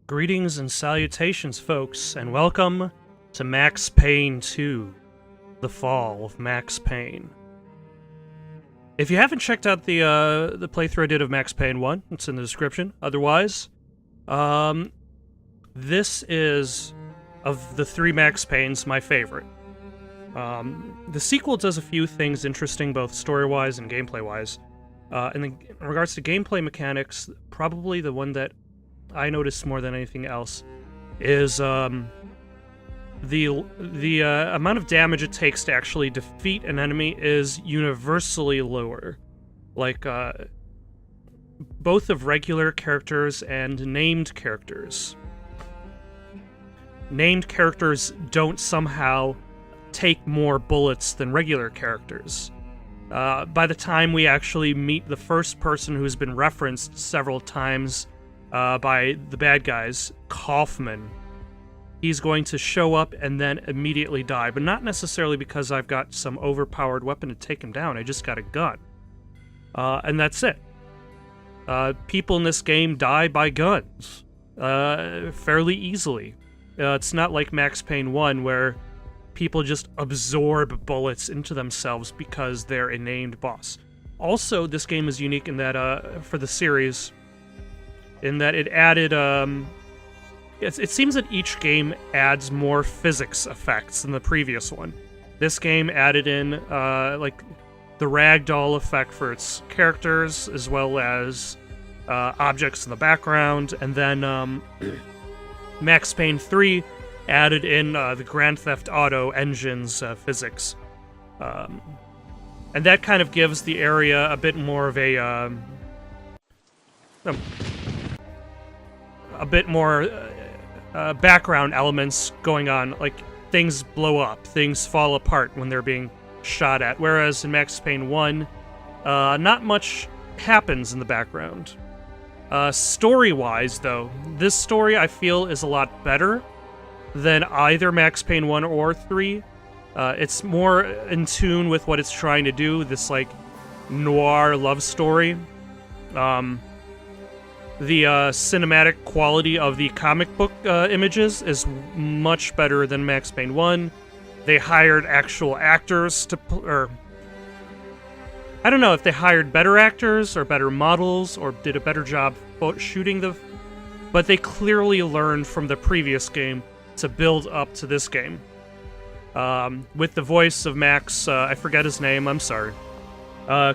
Greetings and salutations, folks, and welcome to Max Payne 2, The Fall of Max Payne. If you haven't checked out the playthrough I did of Max Payne 1, it's in the description. Otherwise, this is, of the three Max Paynes, my favorite. The sequel does a few things interesting, both story-wise and gameplay-wise. In regards to gameplay mechanics, probably the one that I noticed more than anything else is the amount of damage it takes to actually defeat an enemy is universally lower. Like, both of regular characters and named characters. Named characters don't somehow take more bullets than regular characters. By the time we actually meet the first person who's been referenced several times by the bad guys, Kaufman, he's going to show up and then immediately die, but not necessarily because I've got some overpowered weapon to take him down. I just got a gun. And that's it. People in this game die by guns fairly easily. It's not like Max Payne 1 where people just absorb bullets into themselves because they're a named boss. Also, this game is unique in that, for the series, in that it added, it seems that each game adds more physics effects than the previous one. This game added in, like, the ragdoll effect for its characters, as well as objects in the background, and then Max Payne 3 added in the Grand Theft Auto engine's physics. And that kind of gives the area a bit more of a bit more background elements going on, like things blow up, things fall apart when they're being shot at, whereas in Max Payne 1, not much happens in the background. Story-wise, though, this story I feel is a lot better than either Max Payne 1 or 3. It's more in tune with what it's trying to do, this, like, noir love story. The cinematic quality of the comic book images is much better than Max Payne 1. They hired actual actors to... or I don't know if they hired better actors or better models or did a better job shooting the... But they clearly learned from the previous game to build up to this game. With the voice of Max, I forget his name, I'm sorry,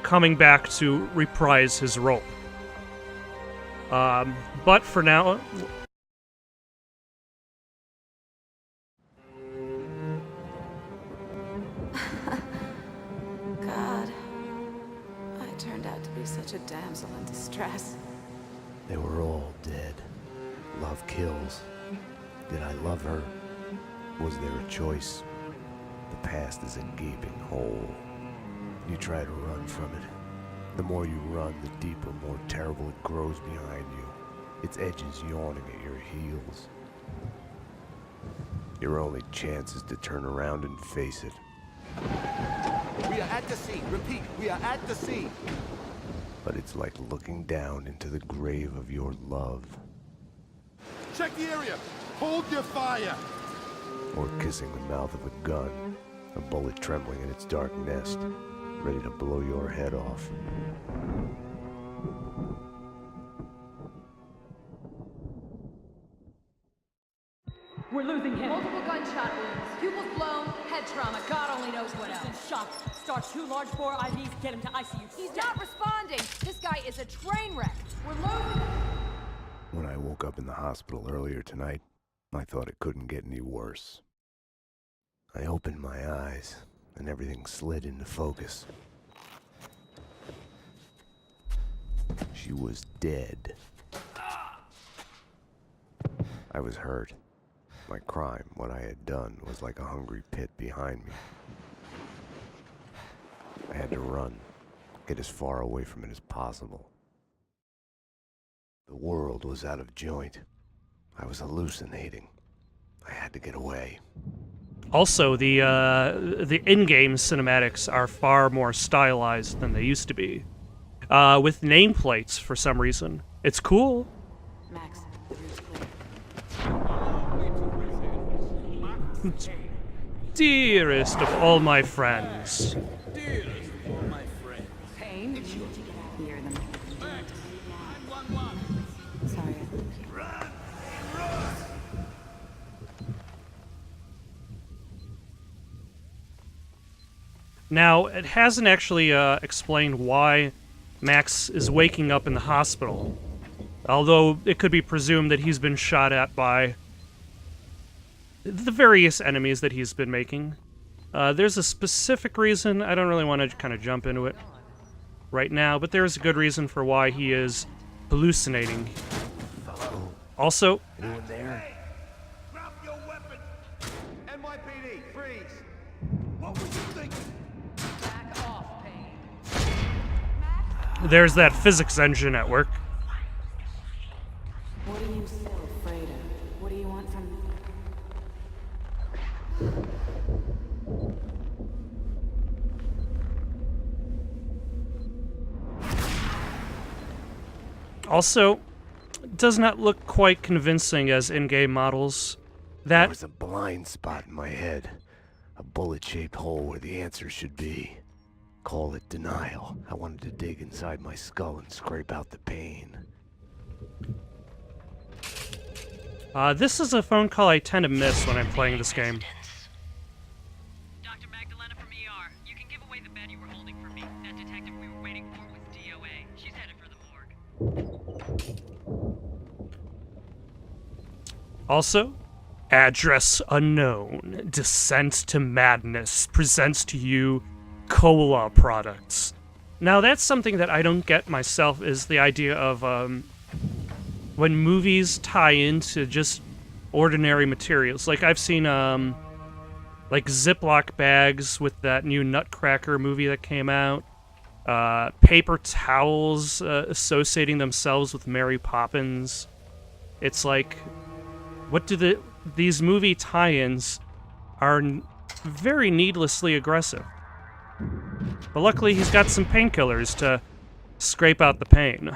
coming back to reprise his role. But for now... God, I turned out to be such a damsel in distress. They were all dead. Love kills. Did I love her? Was there a choice? The past is a gaping hole. You try to run from it. The more you run, the deeper, more terrible it grows behind you. Its edges yawning at your heels. Your only chance is to turn around and face it. We are at the scene. Repeat, we are at the scene. But it's like looking down into the grave of your love. Check the area. Hold your fire. Or kissing the mouth of a gun, a bullet trembling in its dark nest, ready to blow your head off. We're losing him. Multiple gunshot wounds, pupils blown, head trauma, God only knows what He's in else. shock. Start 2 large bore IVs, get him to ICU. He's not responding. This guy is a train wreck. We're losing. When I woke up in the hospital earlier tonight, I thought it couldn't get any worse. I opened my eyes, and everything slid into focus. She was dead. I was hurt. My crime, what I had done, was like a hungry pit behind me. I had to run, get as far away from it as possible. The world was out of joint. I was hallucinating. I had to get away. Also, the in-game cinematics are far more stylized than they used to be. With nameplates, for some reason. It's cool. Max, the roof's clear. Dearest of all my friends. Pain? You're the man. Sorry. Now, it hasn't actually explained why Max is waking up in the hospital, although it could be presumed that he's been shot at by the various enemies that he's been making. There's a specific reason. I don't really want to kind of jump into it right now, but there's a good reason for why he is hallucinating. Also, Anyone there? Drop your weapon! NYPD, freeze! What were you thinking? Back off, Payne. there's that physics engine at work. What are you so afraid of? What do you want from me? Also, does not look quite convincing as in-game models. There That was a blind spot in my head. A bullet-shaped hole where the answer should be. Call it denial. I wanted to dig inside my skull and scrape out the pain. this is a phone call I tend to miss when I'm playing this game. Dr. Magdalena from ER. You can give away the bed you were holding for me. That detective we were waiting for was DOA. She's headed for the morgue. Also, address unknown. Descent to Madness presents to you cola products. Now, that's something that I don't get myself, is the idea of when movies tie into just ordinary materials. Like, I've seen like Ziploc bags with that new Nutcracker movie that came out. Paper towels associating themselves with Mary Poppins. It's like, what do these movie tie-ins are very needlessly aggressive. But luckily, he's got some painkillers to scrape out the pain.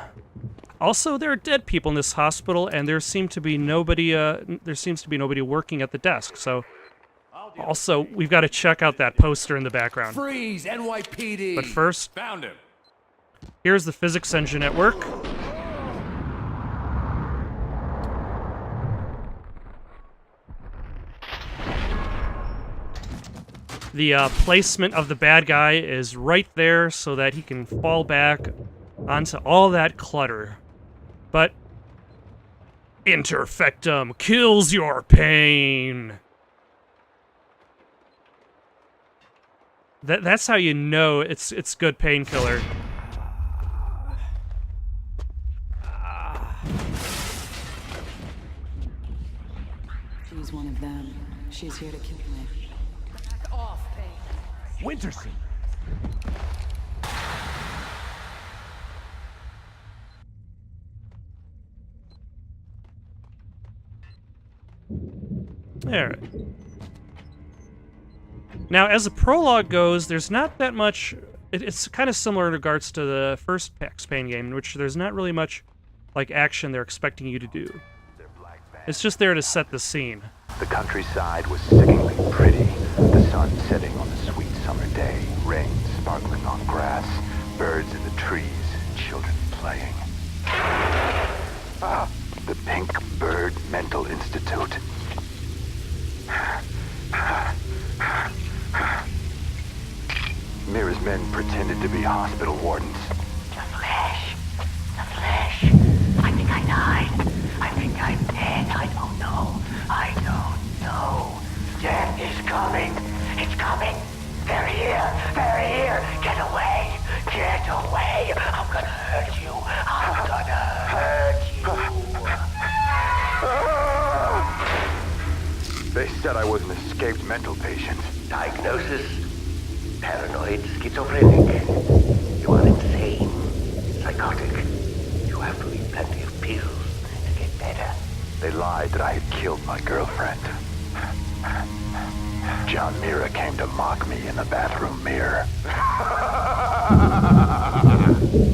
Also, there are dead people in this hospital, and there seems to be nobody working at the desk. So, also, we've got to check out that poster in the background. Freeze, NYPD! But first, Found him. here's the physics engine at work. The placement of the bad guy is right there so that he can fall back onto all that clutter. But Interfectum kills your pain. That's how you know it's good painkiller. She's one of them. She's here to kill me. Back off, Payne. Winterson. Alright. Now, as the prologue goes, there's not that much... It's kind of similar in regards to the first Max Payne game, in which there's not really much, like, action they're expecting you to do. It's just there to set the scene. The countryside was sickeningly pretty, the sun setting on a sweet summer day, rain sparkling on grass, birds in the trees, children playing. Ah, the Pink Bird Mental Institute. Mira's men pretended to be hospital wardens. The flesh. The flesh. I think I died. I think I'm dead. I don't know. I don't know. Death is coming. It's coming. They're here. They're here. Get away. Get away. I'm gonna hurt you. I'm gonna hurt you. They said I was an escaped mental patient. Diagnosis? Paranoid schizophrenic. You are insane. Psychotic. You have to eat plenty of pills to get better. They lied that I had killed my girlfriend. John Mira came to mock me in the bathroom mirror.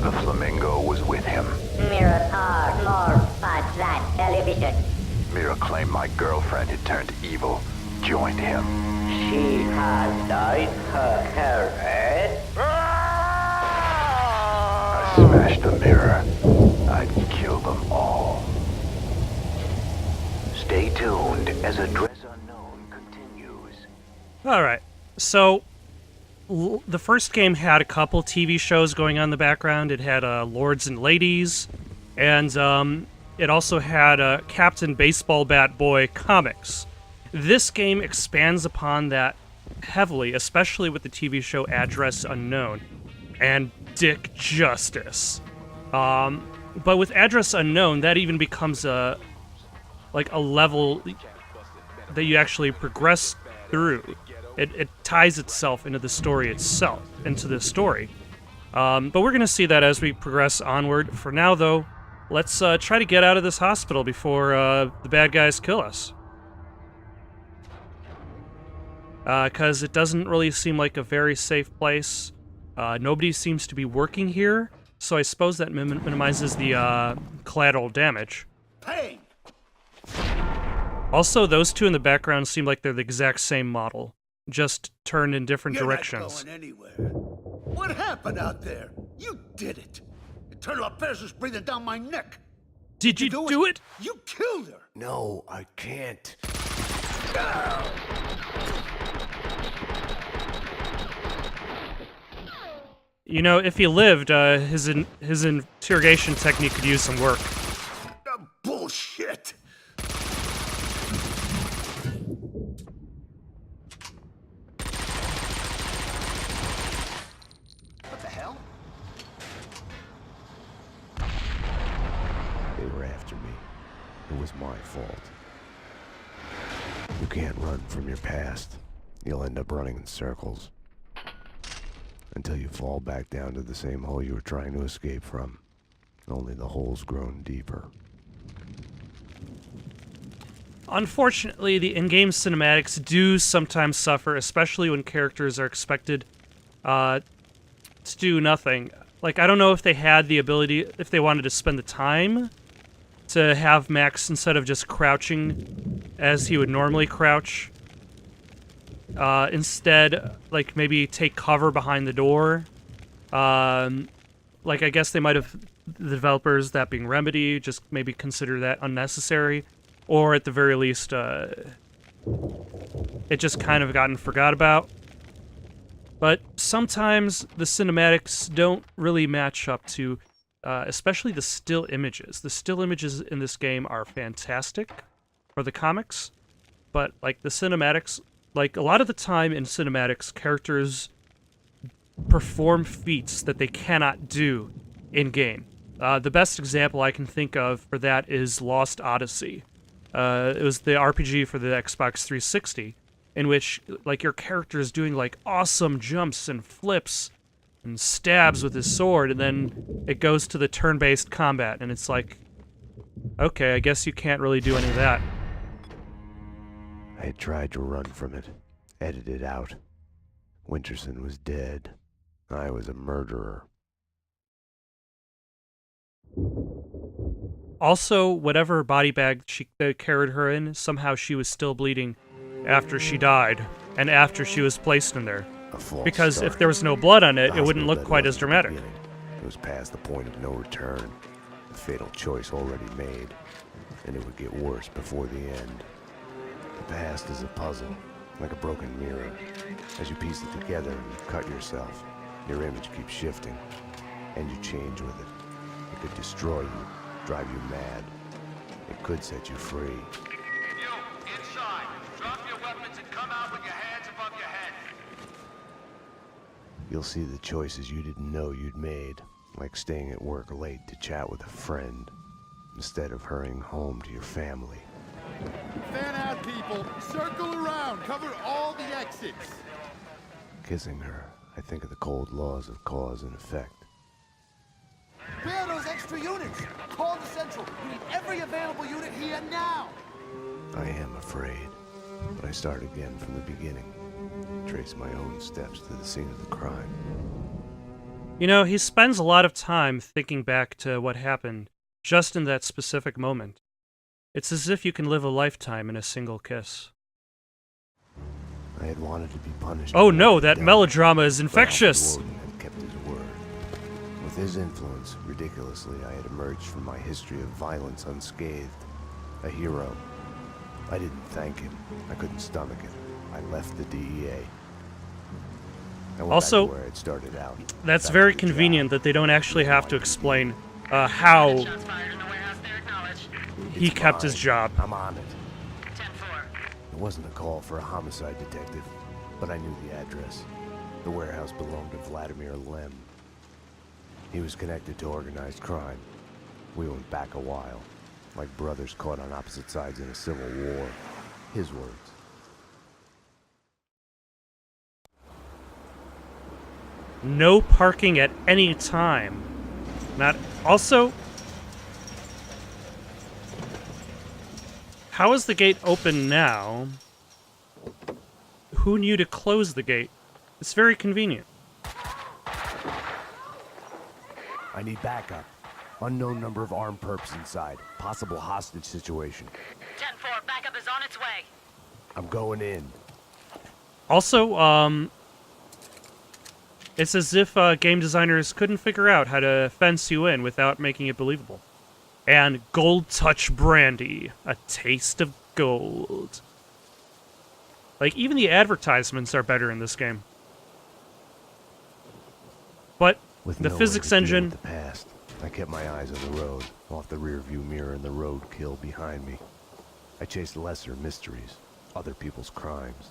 The flamingo was with him. Mirrors are more but that television. Mira claimed my girlfriend had turned evil. joined him. She has dyed her hair red. I smashed the mirror. I'd kill them all. Stay tuned as Address Unknown continues. All right. So the first game had a couple TV shows going on in the background. It had Lords and Ladies, and it also had Captain Baseball Bat Boy comics. This game expands upon that heavily, especially with the TV show Address Unknown and Dick Justice. But with Address Unknown, that even becomes a level that you actually progress through. It ties itself into the story itself, into the story. But we're going to see that as we progress onward. For now, though, let's try to get out of this hospital before the bad guys kill us. Because it doesn't really seem like a very safe place. Nobody seems to be working here, so I suppose that minimizes the collateral damage. Payne! Also, those two in the background seem like they're the exact same model, just turned in different directions. You're not going anywhere. What happened out there? You did it. Eternal affairs was breathing down my neck. Did you do it? You killed her. No, I can't. You know, if he lived, his interrogation technique could use some work. Bullshit. What the hell? They were after me. It was my fault. You can't run from your past. You'll end up running in circles. Until you fall back down to the same hole you were trying to escape from. Only the hole's grown deeper. Unfortunately, the in-game cinematics do sometimes suffer, especially when characters are expected to do nothing. Like, I don't know if they had the ability, if they wanted to spend the time to have Max, instead of just crouching as he would normally crouch, instead, like, maybe take cover behind the door. Like, I guess they might have, the developers, that being Remedy, just maybe consider that unnecessary. Or at the very least, it just kind of gotten forgot about. But sometimes the cinematics don't really match up to, especially the still images. The still images in this game are fantastic for the comics, but like the cinematics, like a lot of the time in cinematics, characters perform feats that they cannot do in game. The best example I can think of for that is Lost Odyssey. It was the RPG for the Xbox 360, in which like your character is doing like awesome jumps and flips and stabs with his sword, and then it goes to the turn-based combat, and it's like, okay, I guess you can't really do any of that. I had tried to run from it, edit it out. Winterson was dead. I was a murderer. Also, whatever body bag they carried her in, somehow she was still bleeding after she died, and after she was placed in there. Because start. if there was no blood on it, The it wouldn't look hospital quite bed as wasn't the dramatic. beginning. It was past the point of no return. The fatal choice already made, and it would get worse before the end. The past is a puzzle, like a broken mirror. As you piece it together and cut yourself, your image keeps shifting, and you change with it. It could destroy you, drive you mad. It could set you free. You, inside. Drop your weapons and come out with your hands above your head. You'll see the choices you didn't know you'd made, like staying at work late to chat with a friend, instead of hurrying home to your family. Fan out, people. Circle around. Cover all the exits. Kissing her, I think of the cold laws of cause and effect. Where are those extra units? Call the Central. We need every available unit here now. I am afraid, but I start again from the beginning. Trace my own steps to the scene of the crime. You know, he spends a lot of time thinking back to what happened just in that specific moment. It's as if you can live a lifetime in a single kiss. wanted to be punished. Oh no, that melodrama is infectious. But Alfred Woden had kept his word. With his influence, ridiculously, I had emerged from my history of violence unscathed. A hero. I didn't thank him. I couldn't stomach it. I left the DEA. I went Also, back to where I'd started out. That's Back very to the convenient job. that they don't actually have to explain how Shots fired in the warehouse there, acknowledged. he It's kept his mine. job. I'm on it. 10-4. It wasn't a call for a homicide detective, but I knew the address. The warehouse belonged to Vladimir Lem. He was connected to organized crime. We went back a while, like brothers caught on opposite sides in a civil war. His words. No parking at any time. Not also. How is the gate open now? Who knew to close the gate? It's very convenient. I need backup. Unknown number of armed perps inside. Possible hostage situation. 10-4, backup is on its way. I'm going in. Also, it's as if game designers couldn't figure out how to fence you in without making it believable. And Gold Touch Brandy, a taste of gold. Like, even the advertisements are better in this game. But With the no way physics to deal engine, with the past, I kept my eyes on the road, off the rearview mirror and the roadkill behind me. I chased lesser mysteries, other people's crimes.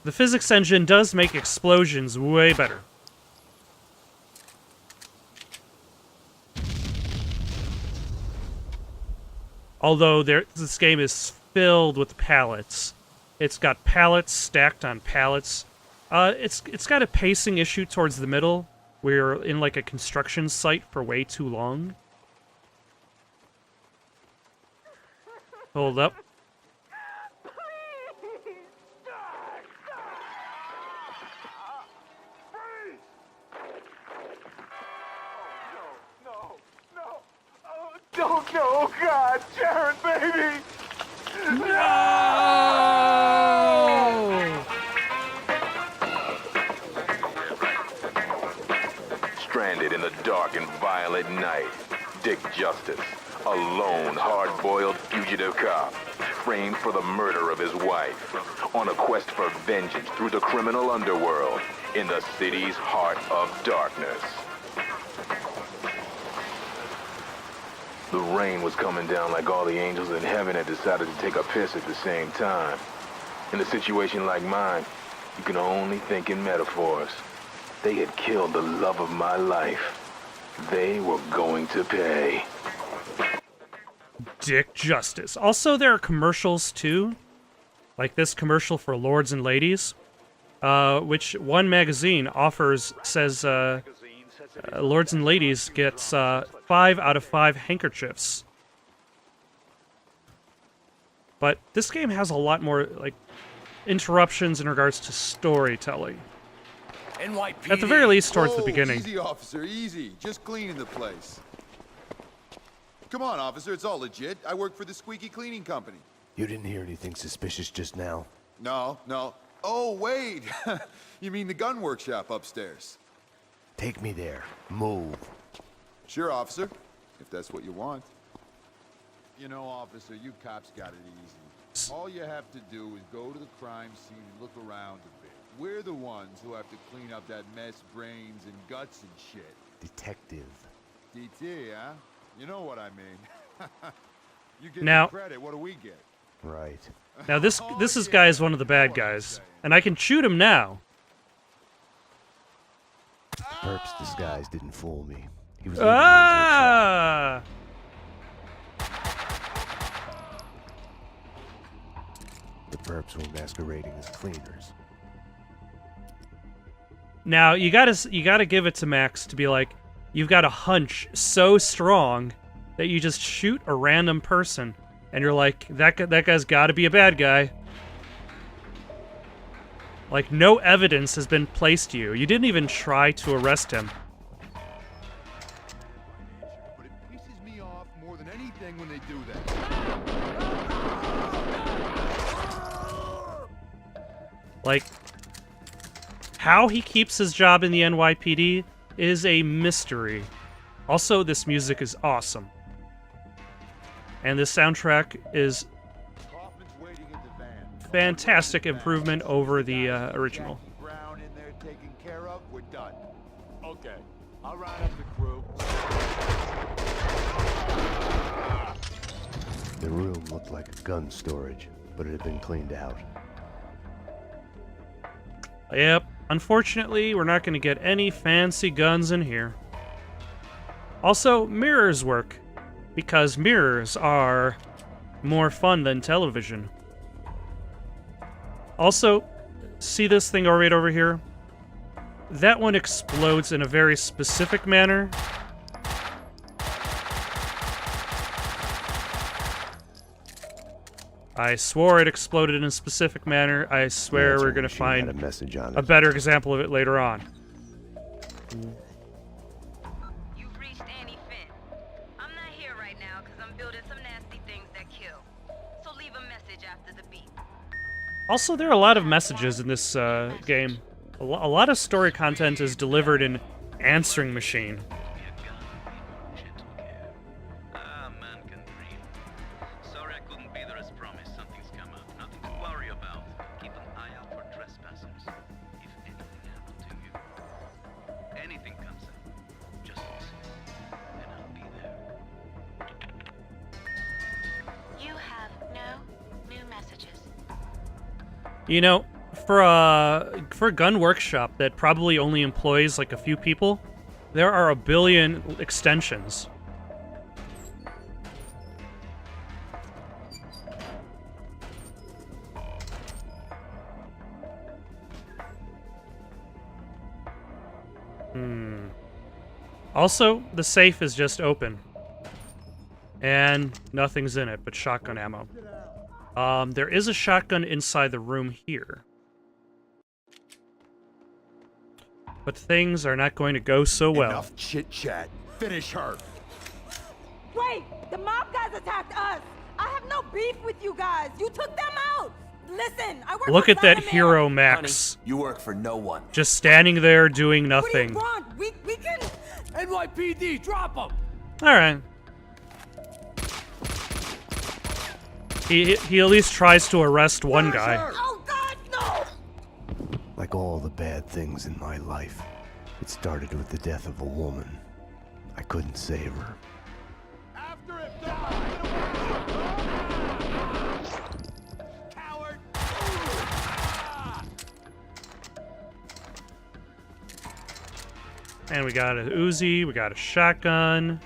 the physics engine does make explosions way better. Although this game is filled with pallets. It's got pallets stacked on pallets. It's got a pacing issue towards the middle. We're in like a construction site for way too long. Hold up. Don't know, God, Sharon, baby! No! Stranded in the dark and violent night, Dick Justice, a lone, hard-boiled fugitive cop, framed for the murder of his wife, on a quest for vengeance through the criminal underworld in the city's heart of darkness. The rain was coming down like all the angels in heaven had decided to take a piss at the same time. In a situation like mine, you can only think in metaphors. They had killed the love of my life. They were going to pay. Dick Justice. Also, there are commercials too, like this commercial for Lords and Ladies, which one magazine offers, says Lords and Ladies gets 5 out of 5 handkerchiefs. But this game has a lot more like interruptions in regards to storytelling. NYPD. At the very least, towards the Whoa, beginning. Easy, officer, easy. Just cleaning the place. Come on, officer, it's all legit. I work for the Squeaky Cleaning Company. You didn't hear anything suspicious just now? No, no. Oh, wait. You mean the gun workshop upstairs? Take me there. Move. Sure, officer, if that's what you want. You know, officer, you cops got it easy. All you have to do is go to the crime scene and look around a bit. We're the ones who have to clean up that mess, brains and guts and shit. Detective. DT, huh? You know what I mean. You get Now- the credit, what do we get? Right. Now this guy is one of the bad guys, and I can shoot him now. Perp's disguise didn't fool me. He was Ah! the perps were masquerading as cleaners. Now you gotta give it to Max to be like, you've got a hunch so strong that you just shoot a random person, and you're like, that guy's got to be a bad guy. Like, no evidence has been placed to you. You didn't even try to arrest him. But it pisses me off more than anything when they do that. Like, how he keeps his job in the NYPD is a mystery. Also, this music is awesome. And this soundtrack is fantastic improvement over the original. Brown in there taken care of. We're done. Okay, I'll round up the crew. The room looked like a gun storage, but it had been cleaned out. Yep. Unfortunately, we're not going to get any fancy guns in here. Also, mirrors work, because mirrors are more fun than television. Also, see this thing right over here? That one explodes in a very specific manner. I swore it exploded in a specific manner. I swear we're gonna find a message on it. A better example of it later on. You've reached Annie Finn. I'm not here right now because I'm building some nasty things that kill. So leave a message after the beep. Also, there are a lot of messages in this game. A lot of story content is delivered in answering machine. You know, for a gun workshop that probably only employs like a few people, there are a billion extensions. Also, the safe is just open. And nothing's in it but shotgun ammo. There is a shotgun inside the room here. But things are not going to go so well. Enough chit-chat. Finish her. Wait! The mob guys attacked us! I have no beef with you guys! You took them out! Listen, I work Look for at that Vladimir. hero, Max. Honey, you work for no one. Just standing there doing What do you nothing. want? We can... NYPD, drop him! Alright. He at least tries to arrest one guy. Oh God, no! Like all the bad things in my life, it started with the death of a woman. I couldn't save her. After him, coward! And we got a Uzi, we got a shotgun.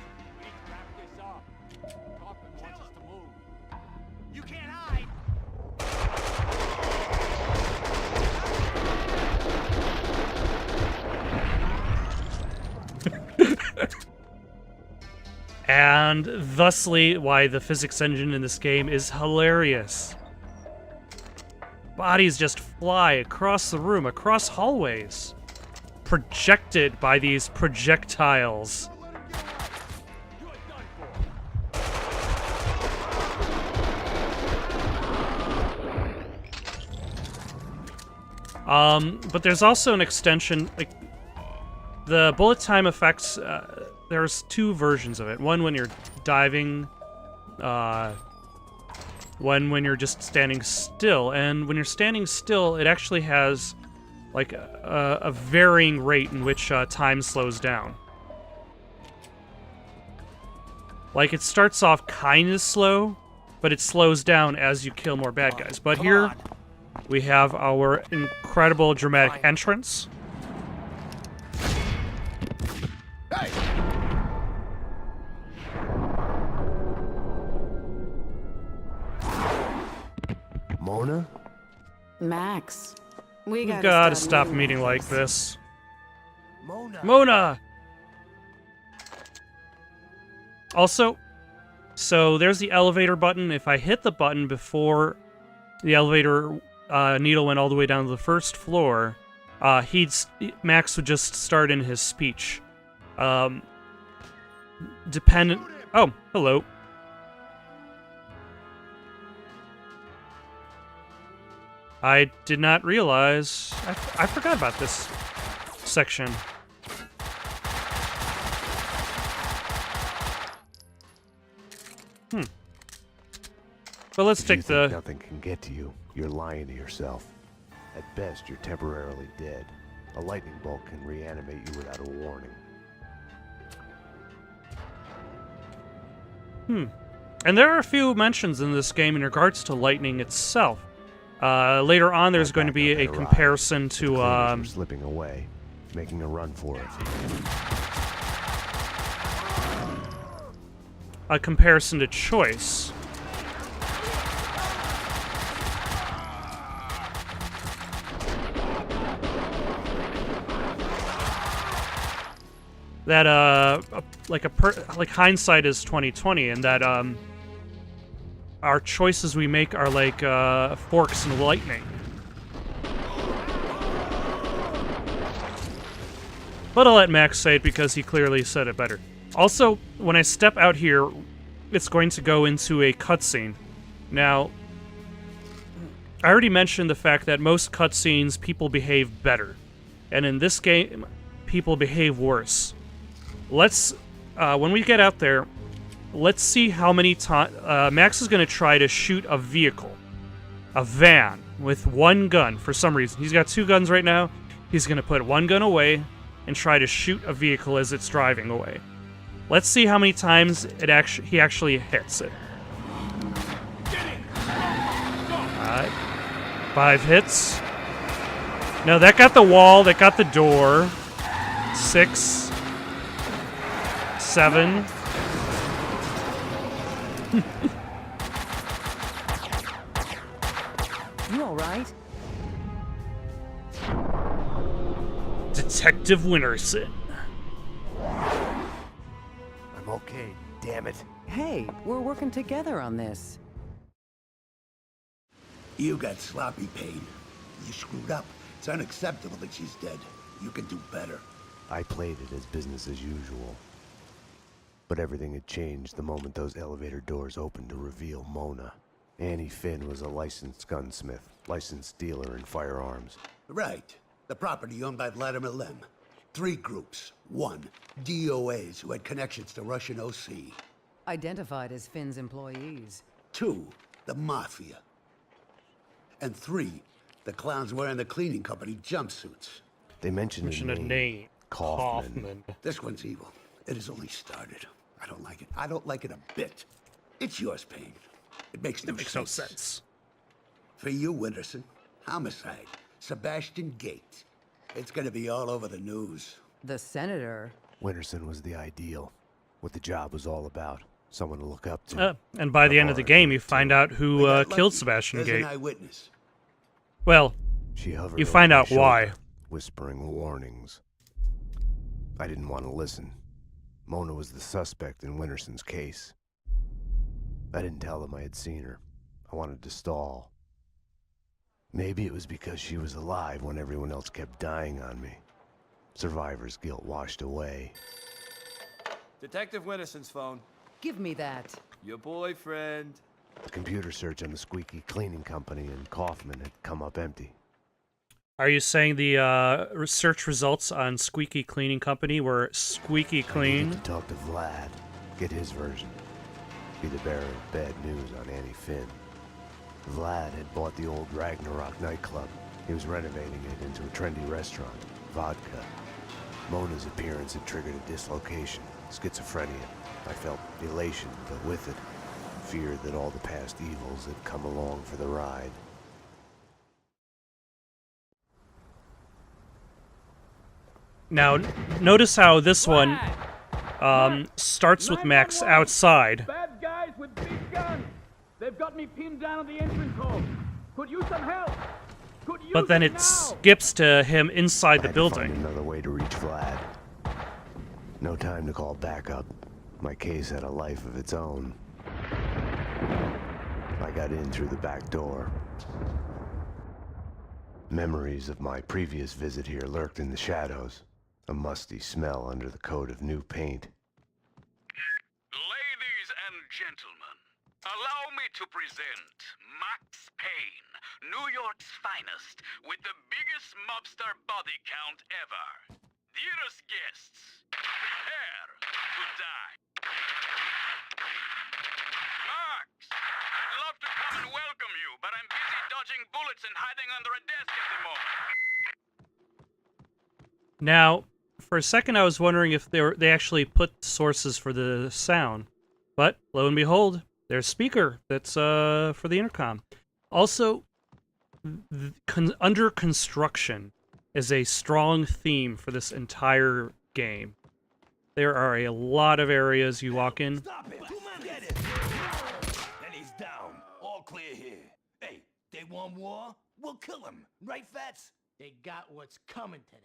And thusly, why the physics engine in this game is hilarious. Bodies just fly across the room, across hallways, projected by these projectiles. But there's also an extension, like, the bullet time effects, there's two versions of it. One when you're diving, one when you're just standing still. And when you're standing still, it actually has, like, a varying rate in which time slows down. Like, it starts off kind of slow, but it slows down as you kill more bad guys. But here, we have our incredible dramatic entrance. Mona? Max, we We've gotta, gotta stop stop meeting like this. Mona! Mona! Also, so there's the elevator button. If I hit the button before the elevator needle went all the way down to the first floor, Max would just start in his speech. Dependent... Oh, hello. I did not realize... I forgot about this section. But let's take the... Nothing can get to you. You're lying to yourself. At best, you're temporarily dead. A lightning bolt can reanimate you without a warning. And there are a few mentions in this game in regards to lightning itself. Later on, there's going to be a comparison to... You're slipping away, making a run for it. A comparison to choice. That like hindsight is 2020, and that our choices we make are like forks in lightning. But I'll let Max say it because he clearly said it better. Also, when I step out here, it's going to go into a cutscene. Now, I already mentioned the fact that most cutscenes people behave better, and in this game, people behave worse. Let's, when we get out there, let's see how many times... Max is going to try to shoot a vehicle. A van with one gun for some reason. He's got two guns right now. He's going to put one gun away and try to shoot a vehicle as it's driving away. Let's see how many times he actually hits it. 5 hits. No, that got the wall. That got the door. 6... 7. You all right? Detective Winterson. I'm okay, damn it. Hey, we're working together on this. You got sloppy, Payne. You screwed up. It's unacceptable that she's dead. You can do better. I played it as business as usual. But everything had changed the moment those elevator doors opened to reveal Mona. Annie Finn was a licensed gunsmith, licensed dealer in firearms. Right. The property owned by Vladimir Lem. 3 groups. 1, DOAs who had connections to Russian OC. Identified as Finn's employees. 2, the Mafia. And 3, the clowns wearing the cleaning company jumpsuits. They mentioned a name. Kaufman. This one's evil. It has only started. I don't like it. I don't like it a bit. It's yours, Payne. It makes no sense. For you, Winterson, homicide. Sebastian Gate. It's gonna be all over the news. The senator. Winterson was the ideal. What the job was all about. Someone to look up to. And by the end of the game, you find out who killed Sebastian Gate. An eyewitness. Well, you find out why. Whispering warnings. I didn't want to listen. Mona was the suspect in Winterson's case. I didn't tell them I had seen her. I wanted to stall. Maybe it was because she was alive when everyone else kept dying on me. Survivor's guilt washed away. Detective Winterson's phone. Give me that. Your boyfriend. The computer search on the Squeaky Cleaning Company and Kaufman had come up empty. Are you saying the search results on Squeaky Cleaning Company were squeaky clean? I needed to talk to Vlad, get his version. Be the bearer of bad news on Annie Finn. Vlad had bought the old Ragnarok nightclub. He was renovating it into a trendy restaurant, Vodka. Mona's appearance had triggered a dislocation, schizophrenia. I felt elation, but with it, fear that all the past evils had come along for the ride. Now, notice how this one starts with Max outside. Bad guys with big guns. They've got me pinned down on the entrance hall. Could use some help. But then it skips to him inside the building. I had to find another way to reach Vlad. No time to call backup. My case had a life of its own. I got in through the back door. Memories of my previous visit here lurked in the shadows. A musty smell under the coat of new paint. Ladies and gentlemen, allow me to present Max Payne, New York's finest, with the biggest mobster body count ever. Dearest guests, prepare to die. Max, I'd love to come and welcome you, but I'm busy dodging bullets and hiding under a desk at the moment. Now, for a second I was wondering if they actually put sources for the sound. But, lo and behold, there's a speaker that's for the intercom. Also, under construction is a strong theme for this entire game. There are a lot of areas you walk in. Stop it! Get it! And he's down. All clear here. Hey, they want war? We'll kill them. Right, Fats? They got what's coming to them.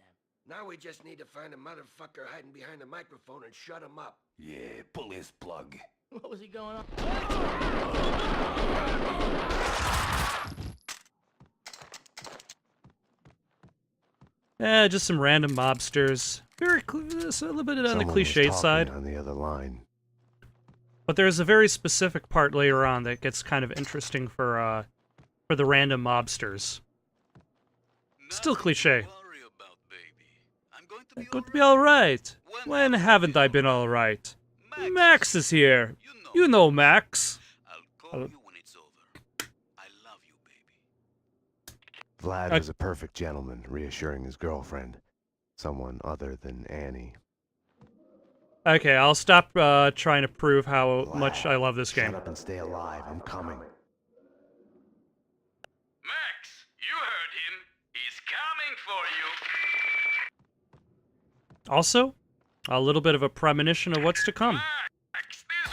Now we just need to find a motherfucker hiding behind the microphone and shut him up. Yeah, pull his plug. What was he going on? Just some random mobsters. Very a little bit on the cliche side. On the other line. But there's a very specific part later on that gets kind of interesting for the random mobsters. Still cliche. I'm going to be alright. When haven't I been alright? Max is here. You know Max. Vlad was a perfect gentleman, reassuring his girlfriend. Someone other than Annie. Okay, I'll stop trying to prove how much I love this game. Shut up and stay alive. I'm coming. Max, you heard him. He's coming for you. Also, a little bit of a premonition of what's to come.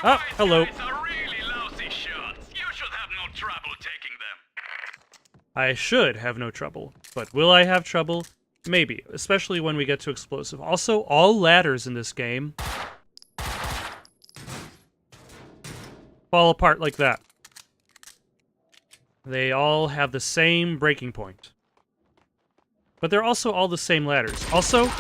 Oh, hello. I should have no trouble, but will I have trouble? Maybe, especially when we get to explosive. Also, all ladders in this game fall apart like that. They all have the same breaking point. But they're also all the same ladders. Also,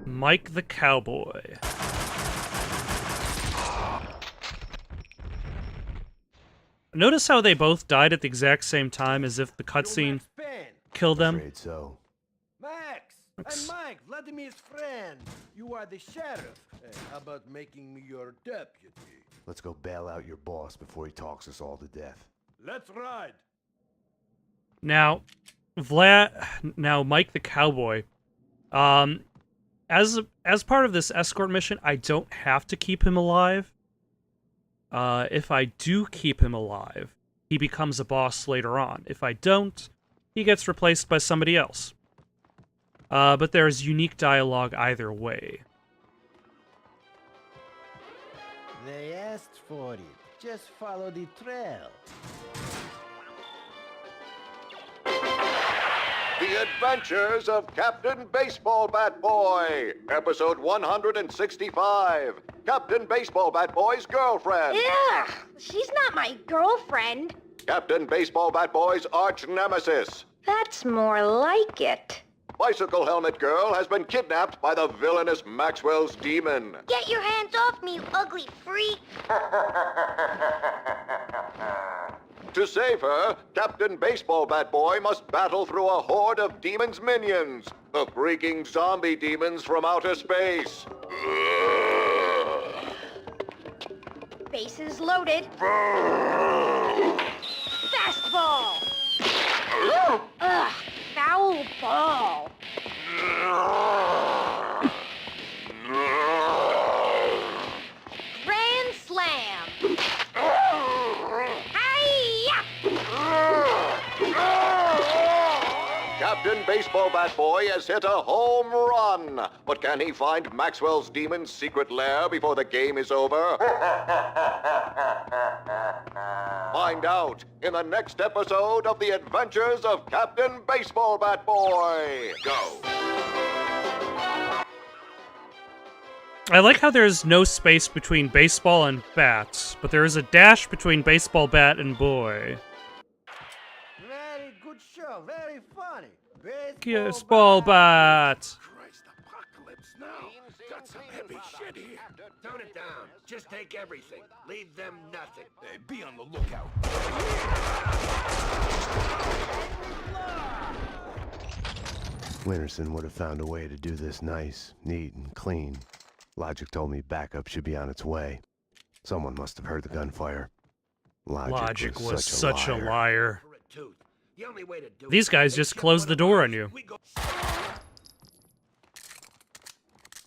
Mike the Cowboy. Notice how they both died at the exact same time, as if the cutscene killed them. Afraid so. Max! I'm Mike, Vladimir's friend. You are the sheriff. Hey, how about making me your deputy? Let's go bail out your boss before he talks us all to death. Let's ride. Now, Mike the Cowboy, as part of this escort mission, I don't have to keep him alive. If I do keep him alive, he becomes a boss later on. If I don't, he gets replaced by somebody else. But there's unique dialogue either way. They asked for it. Just follow the trail. The Adventures of Captain Baseball Bat Boy, episode 165. Captain Baseball Bat Boy's girlfriend. Ugh, she's not my girlfriend. Captain Baseball Bat Boy's arch nemesis. That's more like it. Bicycle Helmet Girl has been kidnapped by the villainous Maxwell's demon. Get your hands off me, you ugly freak. To save her, Captain Baseball Bat Boy must battle through a horde of demons' minions, the freaking zombie demons from outer space. Bases loaded. Fastball! Ugh, foul ball. Grand slam. Captain Baseball Bat Boy has hit a home run. But can he find Maxwell's demon's secret lair before the game is over? Find out in the next episode of The Adventures of Captain Baseball Bat Boy. Go. I like how there's no space between baseball and bat, but there is a dash between baseball bat and boy. Very good show, very funny. Baseball bat! Got some heavy shit here. Tone it down. Just take everything. Leave them nothing. Hey, be on the lookout. Winterson would have found a way to do this nice, neat, and clean. Logic told me backup should be on its way. Someone must have heard the gunfire. Logic was such a liar. The only way to do These guys just closed the door on you.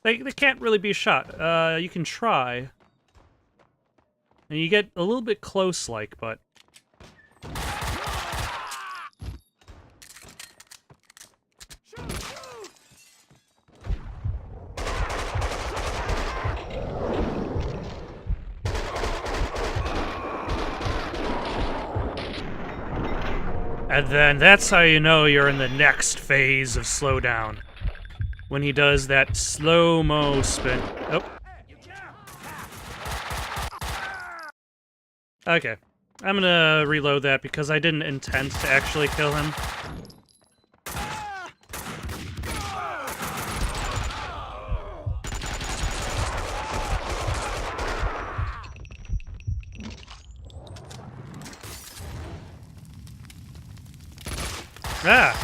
They can't really be shot. You can try. And you get a little bit close-like, but... And then that's how you know you're in the next phase of slowdown. When he does that slow-mo spin. Oh. Okay. I'm gonna reload that because I didn't intend to actually kill him. Ah!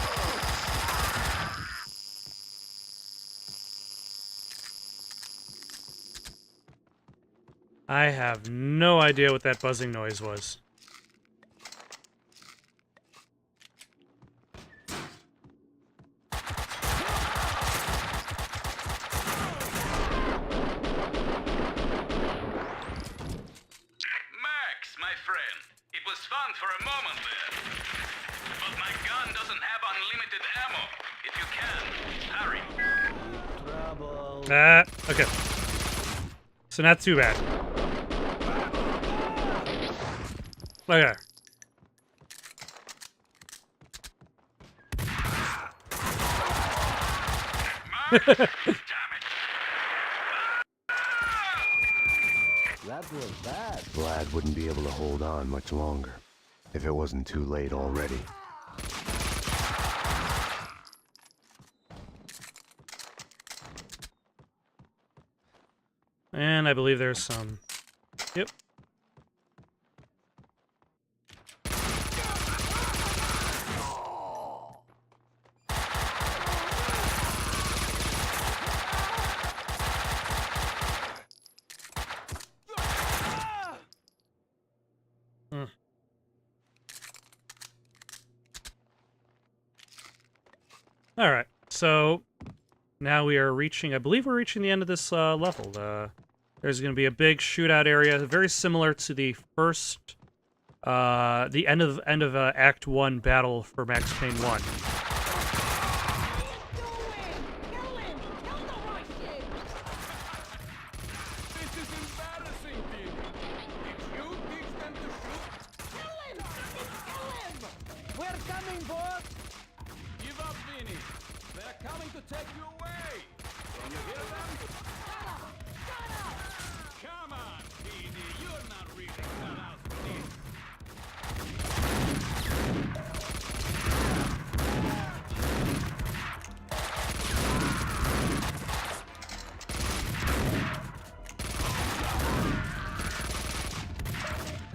I have no idea what that buzzing noise was. Max, my friend, it was fun for a moment there. But my gun doesn't have unlimited ammo. If you can, hurry. Okay. So not too bad. Okay. That was bad. Vlad wouldn't be able to hold on much longer, if it wasn't too late already. And I believe there's some... Yep. Alright, so now we are reaching, I believe we're reaching the end of this level. There's going to be a big shootout area, very similar to the first, the end of Act 1 battle for Max Payne 1.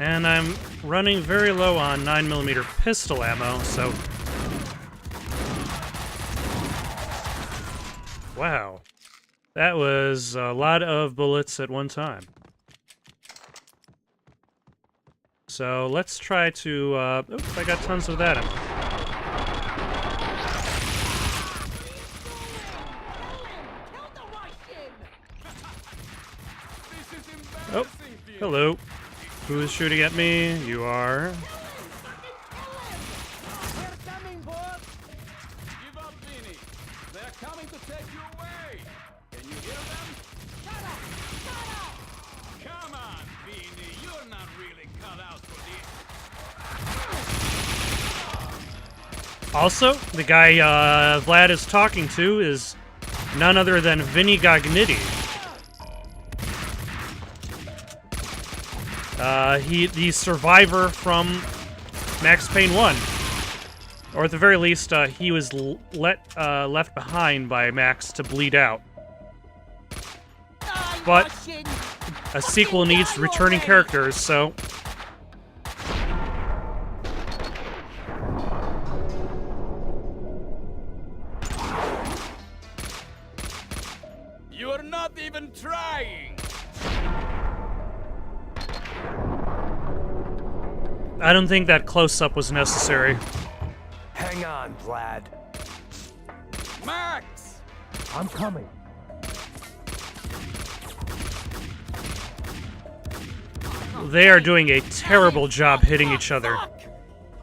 And I'm running very low on 9mm pistol ammo, so... Wow. That was a lot of bullets at one time. So let's try to... Oops, I got tons of that ammo. Oh, hello. Who is shooting at me? You are. Also, the guy Vlad is talking to is none other than Vinny Gognitti. The survivor from Max Payne 1. Or at the very least, he was left behind by Max to bleed out. But a sequel needs returning characters, so... You're not even trying! I don't think that close-up was necessary. Hang on, Vlad. Max! I'm coming. They are doing a terrible job hitting each other.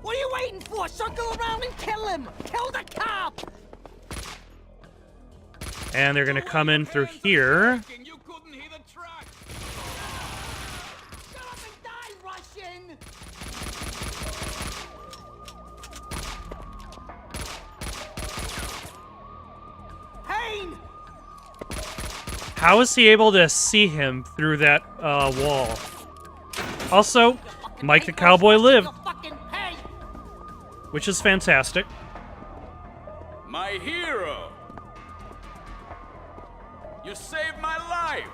What are you waiting for? Circle around and kill him! Kill the cop! And they're gonna come in through here. You couldn't hear the track! Shut up and die, Russian! Payne! How is he able to see him through that wall? Also, Mike the Cowboy lived, which is fantastic. My hero! You saved my life!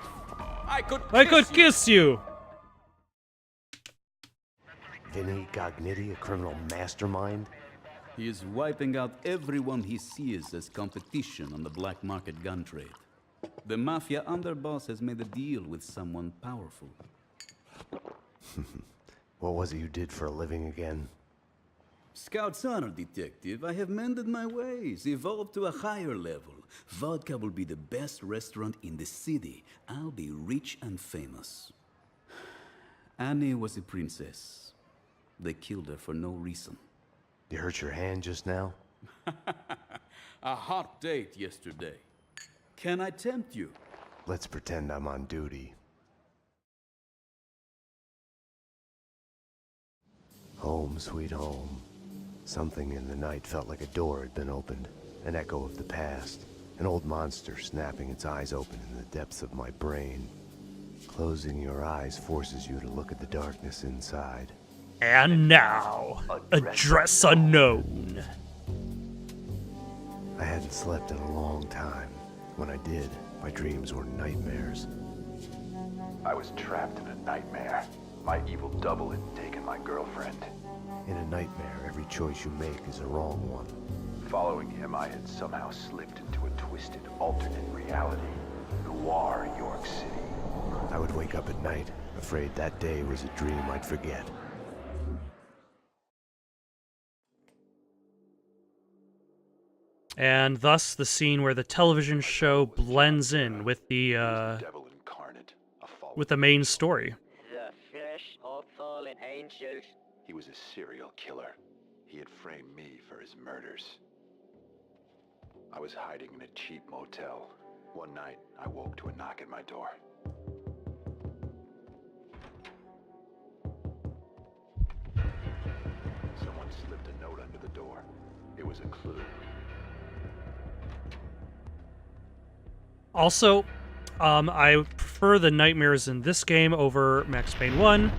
I could kiss you! Vinny Gognitti, a criminal mastermind? He is wiping out everyone he sees as competition on the black market gun trade. The mafia underboss has made a deal with someone powerful. What was it you did for a living again? Scout's honor, detective. I have mended my ways, evolved to a higher level. Vodka will be the best restaurant in the city. I'll be rich and famous. Annie was a princess. They killed her for no reason. You hurt your hand just now? A hot date yesterday. Can I tempt you? Let's pretend I'm on duty. Home, sweet home. Something in the night felt like a door had been opened. An echo of the past. An old monster snapping its eyes open in the depths of my brain. Closing your eyes forces you to look at the darkness inside. And now, Address Unknown. I hadn't slept in a long time. When I did, my dreams were nightmares. I was trapped in a nightmare. My evil double had taken my girlfriend. In a nightmare, every choice you make is a wrong one. Following him, I had somehow slipped into a twisted alternate reality. Noir, York City. I would wake up at night, afraid that day was a dream I'd forget. And thus the scene where the television show blends in with the main story. The flesh of fallen angels. He was a serial killer. He had framed me for his murders. I was hiding in a cheap motel. One night, I woke to a knock at my door. Someone slipped a note under the door. It was a clue. Also, I prefer the nightmares in this game over Max Payne 1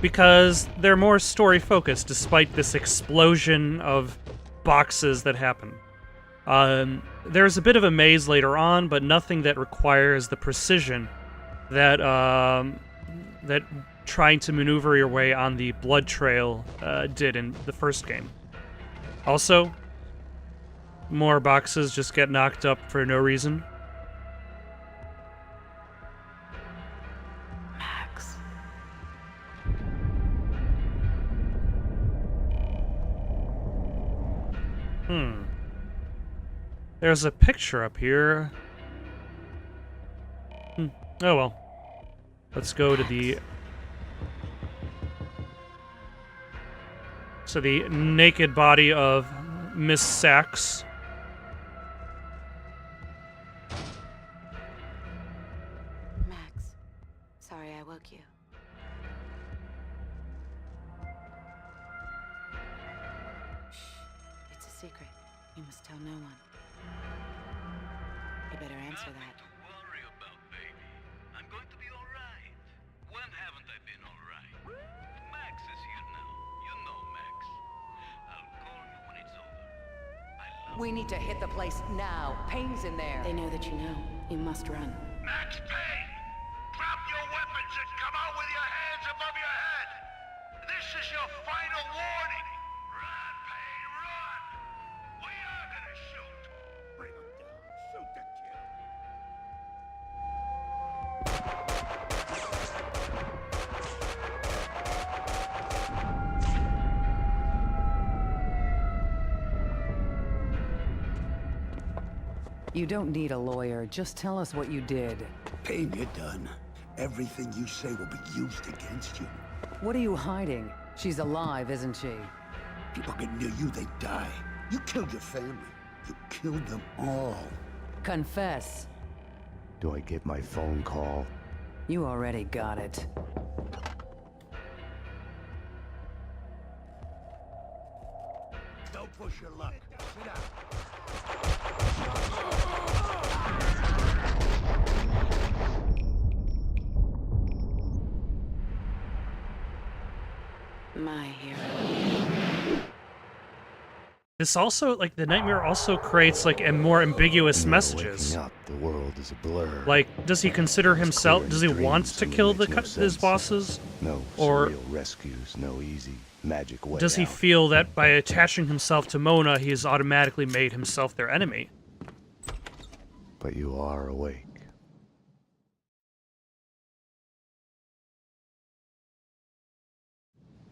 because they're more story-focused despite this explosion of boxes that happen. There's a bit of a maze later on, but nothing that requires the precision that that trying to maneuver your way on the blood trail did in the first game. Also, more boxes just get knocked up for no reason. There's a picture up here. Oh well. Let's go to the naked body of Miss Sachs. Max, sorry I woke you. Shh, it's a secret. You must tell no one. You better answer that. Nothing to worry about, baby. I'm going to be alright. When haven't I been alright? Max is here now. You know Max. I'll call you when it's over. We need to hit the place now. Payne's in there. They know that you know. You must run. Max Payne! Drop your weapons and come out with your hands above your head! This is your final warning! Run, Payne, run! We are gonna shoot! Bring him down. Shoot the kid. You don't need a lawyer. Just tell us what you did. Payne, you're done. Everything you say will be used against you. What are you hiding? She's alive, isn't she? People get near you, they die. You killed your family. You killed them all. Confess. Do I get my phone call? You already got it. Don't push your luck. Sit down. My hero. This also, like, the nightmare also creates, like, a more ambiguous messages. Waking up, the world is a blur. Like, does he consider himself, does he want to kill his bosses? No Or surreal rescues, no easy magic way does he out. feel that by attaching himself to Mona, he has automatically made himself their enemy? But you are awake.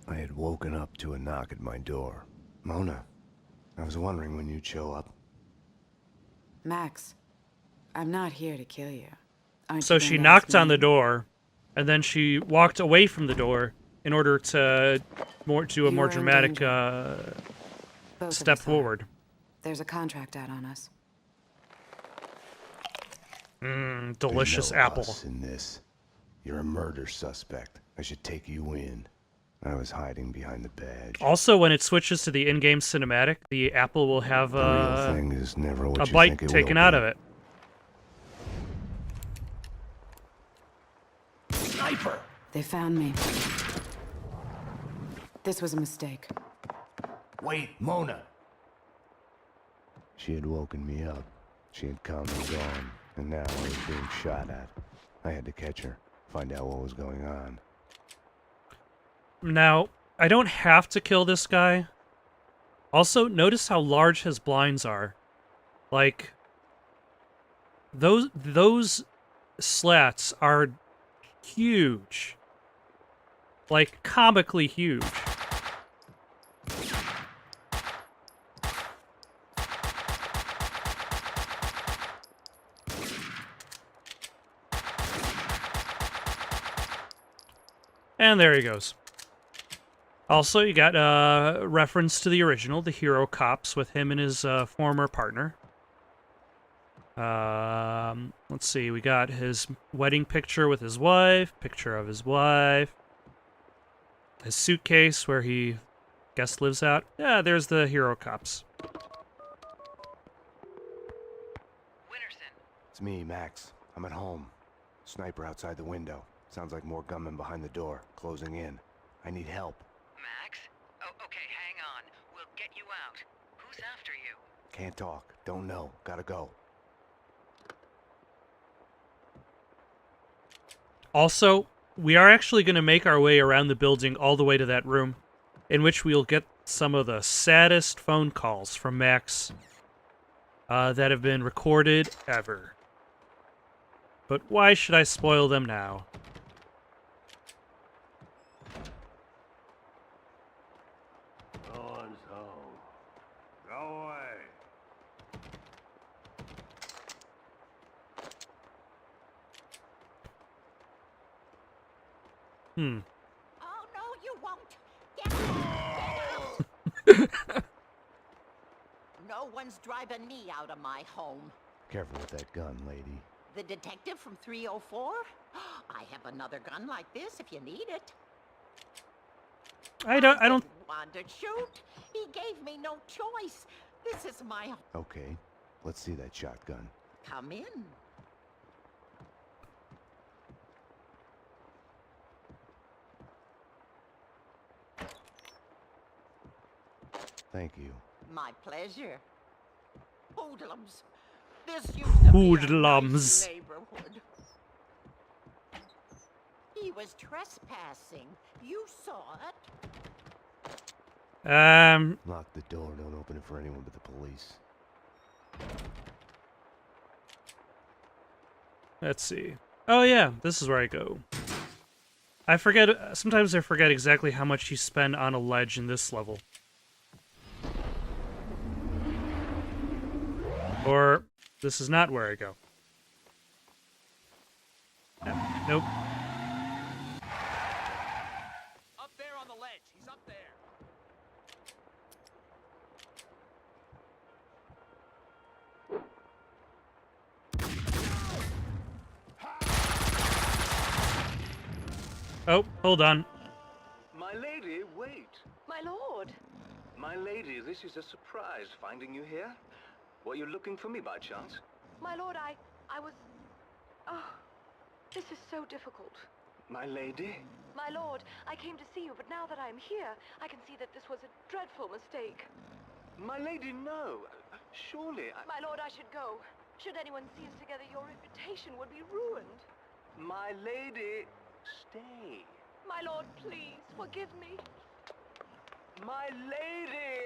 I had woken up to a knock at my door. Mona, I was wondering when you'd show up. Max, I'm not here to kill you. Aren't So you she going to knocked ask on me? the door, and then she walked away from the door in order to do a You more were in dramatic danger. Both of step us are. forward. There's a contract out on us. Delicious There's no apple. us in this. You're a murder suspect. I should take you in. I was hiding behind the badge. Also, when it switches to the in-game cinematic, the apple will have The real thing is never what a you bite think it taken will out be. of it. Sniper! They found me. This was a mistake. Wait, Mona. She had woken me up. She had come and gone, and now I was being shot at. I had to catch her, find out what was going on. Now, I don't have to kill this guy. Also, notice how large his blinds are. Like, those slats are huge. Like, comically huge. And there he goes. Also, you got a reference to the original, the Hero Cops, with him and his former partner. Let's see, we got his wedding picture with his wife, picture of his wife, his suitcase where he, guess, lives out. Yeah, there's the Hero Cops. It's me, Max. I'm at home. Sniper outside the window. Sounds like more gunmen behind the door, closing in. I need help. Max? Oh, okay, hang on. We'll get you out. Who's after you? Can't talk. Don't know. Gotta go. Also, we are actually going to make our way around the building all the way to that room, in which we'll get some of the saddest phone calls from Max that have been recorded ever. But why should I spoil them now? No one's home. Go away. Hmm. Oh, no, you won't. Get out. No one's driving me out of my home. Careful with that gun, lady. The detective from 304? I have another gun like this if you need it. I don't didn't want to shoot. He gave me no choice. This is my... Okay, let's see that shotgun. Come in. Thank you. My pleasure. Hoodlums. This used to be a Hoodlums. nice neighborhood. He was trespassing. You saw it. Lock the door. Don't open it for anyone but the police. Let's see. Oh yeah, this is where I go. I forget, sometimes I forget exactly how much you spend on a ledge in this level. Or, this is not where I go. Nope. Up there on the ledge. He's up there. Oh, hold on. My lady, wait. My lord. My lady, this is a surprise finding you here. Were you looking for me by chance? My lord, I was... Oh, this is so difficult. My lady? My lord, I came to see you, but now that I'm here, I can see that this was a dreadful mistake. My lady, no. Surely I... My lord, I should go. Should anyone see us together, your reputation would be ruined. My lady, stay. My lord, please, forgive me. My lady!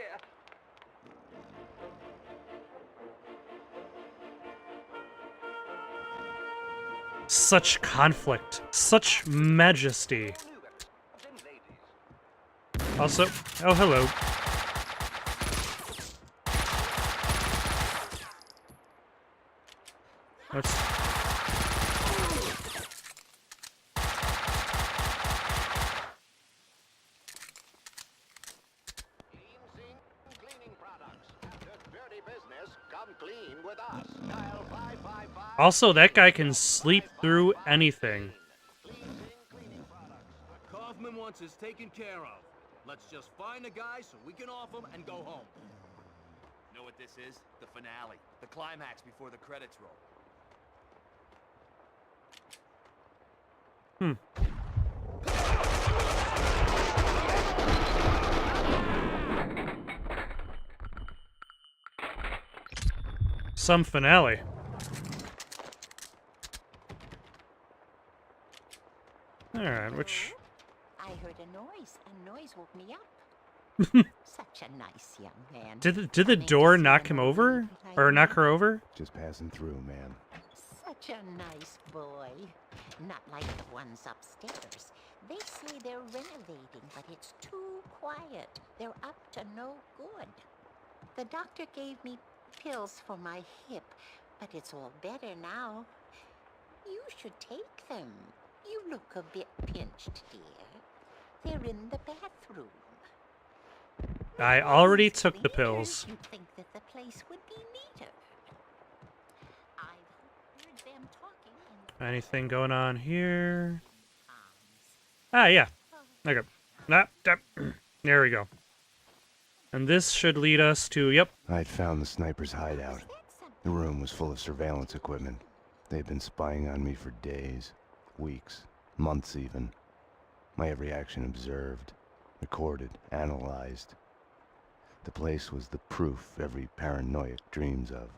Such conflict. Such majesty. Also, oh hello. Let's... Also, that guy can sleep through anything. Kaufman wants us taken care of. Let's just find a guy so we can off him and go home. Know what this is? The finale. The climax before the credits roll. Some finale. Alright, which... I heard a noise. A noise woke me up. Such a nice young man. Did the door knock him over? Or knock her over? Just passing through, ma'am. Such a nice boy. Not like the ones upstairs. They say they're renovating, but it's too quiet. They're up to no good. The doctor gave me pills for my hip, but it's all better now. You should take them. You look a bit pinched, dear. They're in the bathroom. I already took the pills. You'd think that the place would be neater. I've heard them talking in... Anything going on here? Ah, yeah. Okay. There we go. And this should lead us to, yep. I'd found the sniper's hideout. The room was full of surveillance equipment. They'd been spying on me for days, weeks, months even. My every action observed, recorded, analyzed. The place was the proof every paranoiac dreams of.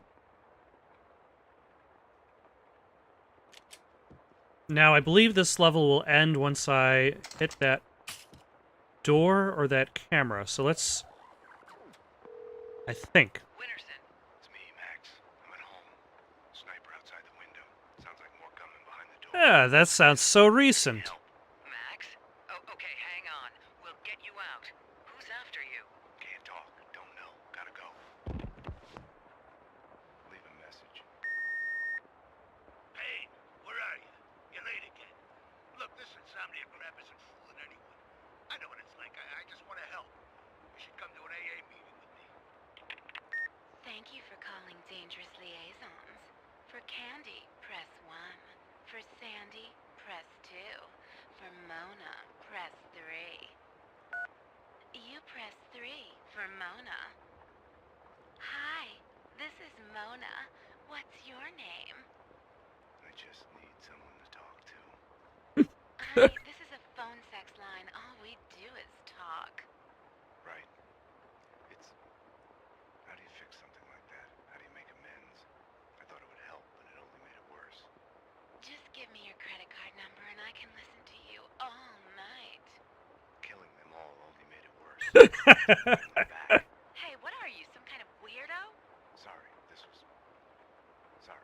Now, I believe this level will end once I hit that door or that camera. So let's... I think. It's me, Max. I'm at home. Sniper outside the window. Sounds like more coming behind the door. Yeah, that sounds so recent. Max? Oh, okay, hang on. We'll get you out. Who's after you? Can't talk. Don't know. Gotta go. Leave a message. Hey, where are you? You're late again. Look, this insomnia crap isn't fooling anyone. I know what it's like. I just want to help. You should come to an AA meeting with me. Thank you for calling Dangerous Liaisons. For Candy, press 1. For Sandy, press 2. For Mona, press 3. You press 3 for Mona. Hi, this is Mona. What's your name? I just need someone to talk to. Honey, this is a phone sex line. All we do is talk. Right. It's... How do you fix something like that? How do you make Hey, what are you, some kind of weirdo? Sorry, this was... Sorry.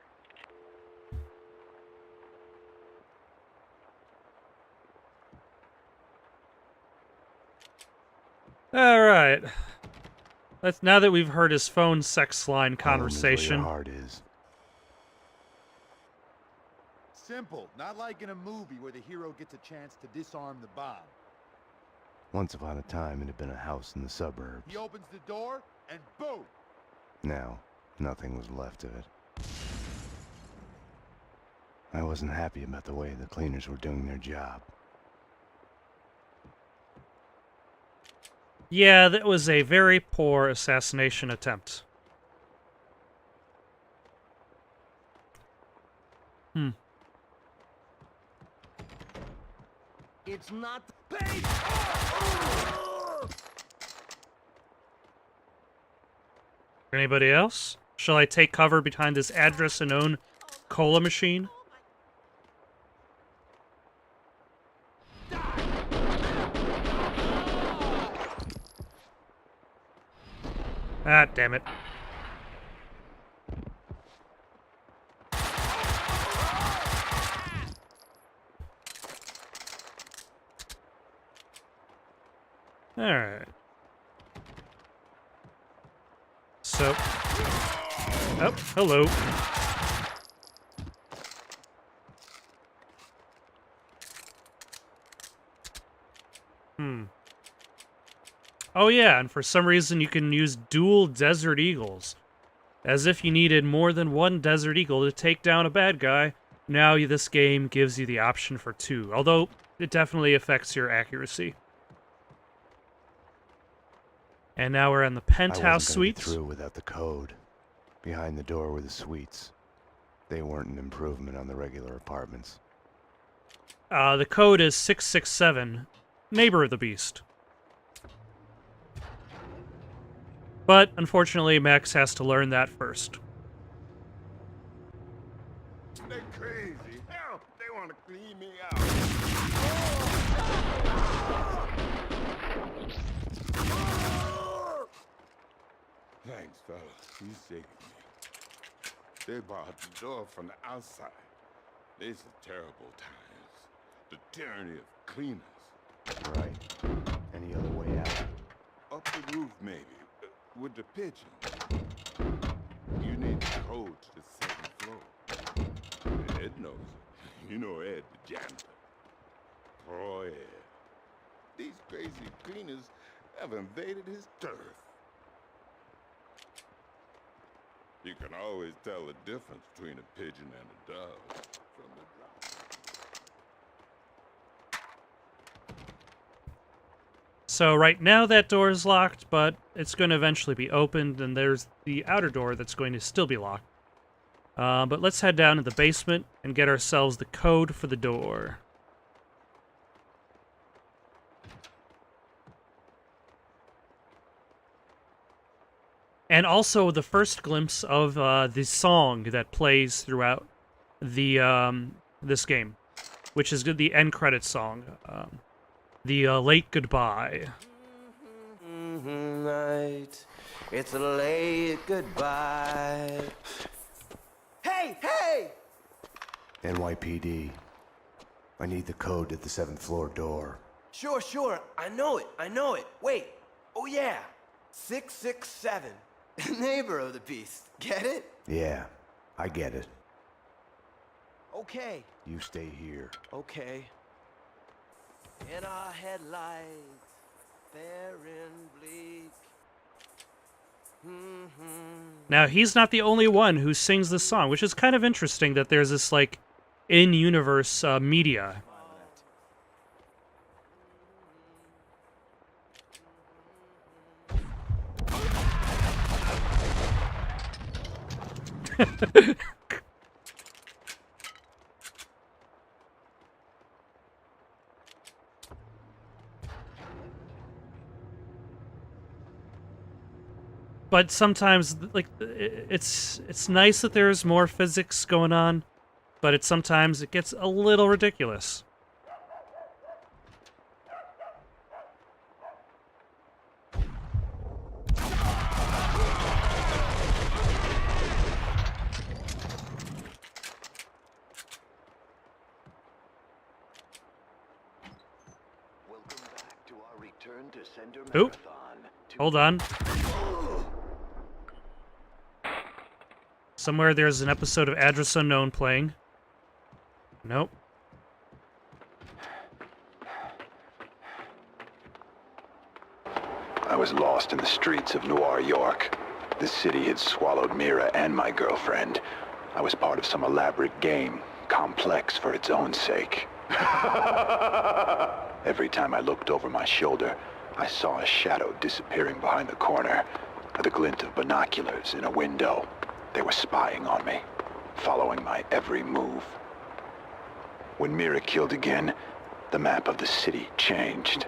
All right. Now that we've heard his phone sex line conversation. Home is where your heart is. Simple, not like in a movie where the hero gets a chance to disarm the bomb. Once upon a time, it had been a house in the suburbs. He opens the door, and boom! Now, nothing was left of it. I wasn't happy about the way the cleaners were doing their job. Yeah, that was a very poor assassination attempt. It's not the Anybody else? Shall I take cover behind this address unknown cola machine? Ah, damn it. Alright. So... Oh, hello. Oh yeah, and for some reason you can use dual Desert Eagles. As if you needed more than one Desert Eagle to take down a bad guy, now this game gives you the option for 2, although it definitely affects your accuracy. And now we're in the penthouse suites. Through without the code. Behind the door were the suites. They weren't an improvement on the regular apartments. The code is 667, Neighbor of the Beast. But, unfortunately, Max has to learn that first. They're crazy. Hell, they want to clean me out. Thanks, fellas. You saved me. They barred the door from the outside. These are terrible times. The tyranny of cleaners. Right. Any other way out? Up the roof, maybe. With the pigeon. You need the code to the 7th floor. Ed knows it. You know Ed, the janitor. Oh, Ed. These crazy cleaners have invaded his turf. You can always tell the difference between a pigeon and a dove from the drop. So right now that door is locked, but it's going to eventually be opened, and there's the outer door that's going to still be locked. But let's head down to the basement and get ourselves the code for the door. And also the first glimpse of the song that plays throughout the this game, which is the end credits song, the Late Goodbye. Night, it's a late goodbye. Hey, hey! NYPD. I need the code to the 7th floor door. Sure, I know it. Wait, oh yeah, 667. Neighbor of the Beast, get it? Yeah, I get it. Okay. You stay here. Okay. In our headlights, fair and bleak. Now, he's not the only one who sings this song, which is kind of interesting that there's this, like, in-universe media. But sometimes, like, it's nice that there's more physics going on, but sometimes it gets a little ridiculous. Oop. Hold on. Somewhere there's an episode of Address Unknown playing. Nope. I was lost in the streets of Noir York. The city had swallowed Mira and my girlfriend. I was part of some elaborate game, complex for its own sake. Every time I looked over my shoulder, I saw a shadow disappearing behind the corner, the glint of binoculars in a window. They were spying on me, following my every move. When Mira killed again, the map of the city changed.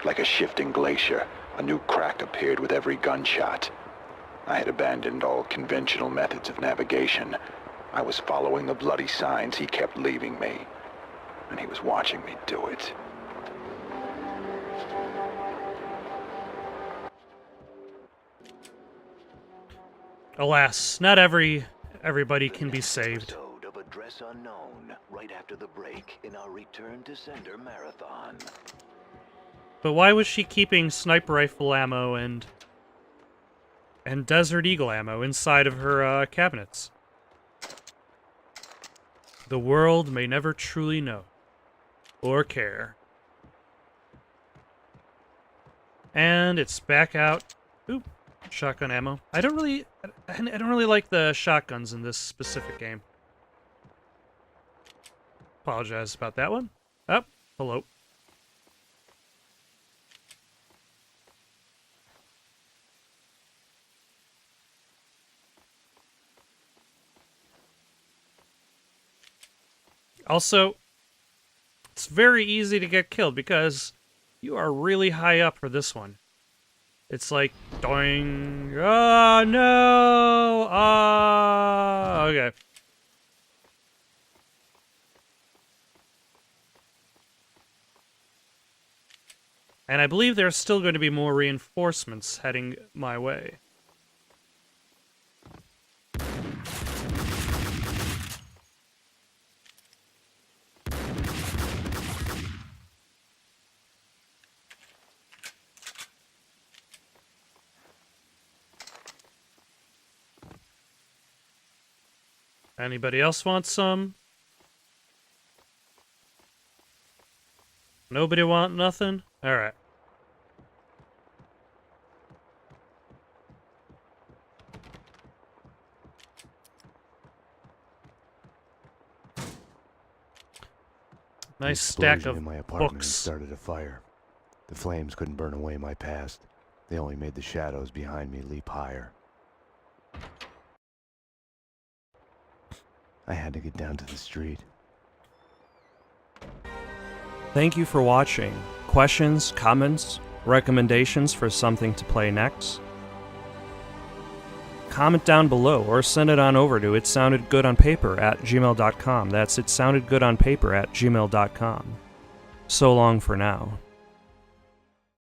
Like a shifting glacier, a new crack appeared with every gunshot. I had abandoned all conventional methods of navigation. I was following the bloody signs he kept leaving me, and he was watching me do it. Alas, not everybody can be saved. Of Address Unknown, right after the break in our Return to Sender marathon. But why was she keeping sniper rifle ammo and Desert Eagle ammo inside of her cabinets? The world may never truly know or care. And it's back out. Oop, shotgun ammo. I don't really like the shotguns in this specific game. Apologize about that one. Oh, hello. Also, it's very easy to get killed because you are really high up for this one. It's like, doing. Oh, no! Ah, okay. And I believe there's still going to be more reinforcements heading my way. Anybody else want some? Nobody want nothing? Alright. Nice stack of in my apartment books. Started a fire. The flames couldn't burn away my past. They only made the shadows behind me leap higher. I had to get down to the street. Thank you for watching. Questions, comments, recommendations for something to play next? Comment down below or send it on over to itsoundedgoodonpaper@gmail.com. That's itsoundedgoodonpaper@gmail.com. So long for now.